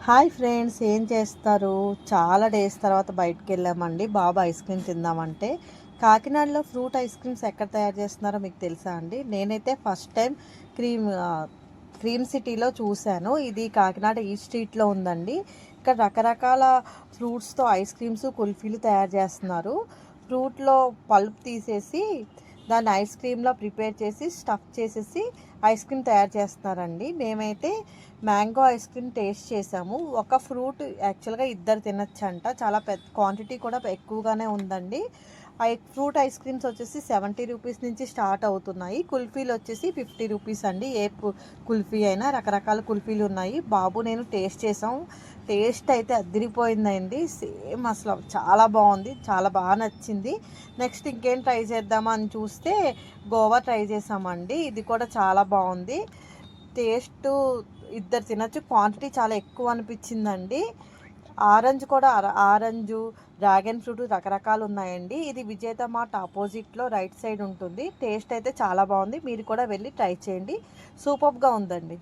Hi friends, ఏం చేస్తారు? చాలా డేస్ తర్వాత బయటికి వెళ్ళామండి బాబు ఐస్ క్రీమ్ తిందామంటే. కాకినాడలో ఫ్రూట్ ఐస్ క్రీమ్స్ ఎక్కడ తయారు చేస్తున్నారో మీకు తెలుసా అండి? నేనైతే ఫస్ట్ టైం క్రీమ్ క్రీమ్ సిటీలో చూశాను. ఇది కాకినాడ ఈ స్ట్రీట్లో ఉందండి. ఇక్కడ రకరకాల ఫ్రూట్స్తో ఐస్ క్రీమ్స్, కుల్ఫీలు తయారు చేస్తున్నారు. ఫ్రూట్లో పల్ప్ తీసేసి దాన్ని ఐస్ క్రీమ్లో ప్రిపేర్ చేసి స్టఫ్ చేసేసి ఐస్ క్రీమ్ తయారు చేస్తున్నారండి. మేమైతే మ్యాంగో ఐస్ క్రీమ్ టేస్ట్ చేసాము. ఒక ఫ్రూట్ యాక్చువల్గా ఇద్దరు తినచ్చంట. చాలా పెద్ద క్వాంటిటీ కూడా ఎక్కువగానే ఉందండి. ఫ్రూట్ ఐస్ క్రీమ్స్ వచ్చేసి 70 రూపీస్ నుంచి స్టార్ట్ అవుతున్నాయి. కుల్ఫీలు వచ్చేసి 50 రూపీస్ అండి. కుల్ఫీ అయినా రకరకాల కుల్ఫీలు ఉన్నాయి. బాబు నేను టేస్ట్ చేసాం. టేస్ట్ అయితే అదిరిపోయిందండి. సేమ్ అసలు చాలా బాగుంది, చాలా బాగా నచ్చింది. నెక్స్ట్ ఇంకేం ట్రై చేద్దామా అని చూస్తే గోవా ట్రై చేసామండి. ఇది కూడా చాలా బాగుంది. టేస్ట్ ఇద్దరు తినచ్చు. క్వాంటిటీ చాలా ఎక్కువ అనిపించిందండి. ఆరెంజ్ కూడా ఆరెంజు, డ్రాగన్ ఫ్రూట్ రకరకాలు ఉన్నాయండి. ఇది విజేత మార్ట్ ఆపోజిట్లో రైట్ సైడ్ ఉంటుంది. టేస్ట్ అయితే చాలా బాగుంది. మీరు కూడా వెళ్ళి ట్రై చేయండి. సూపర్గా ఉందండి.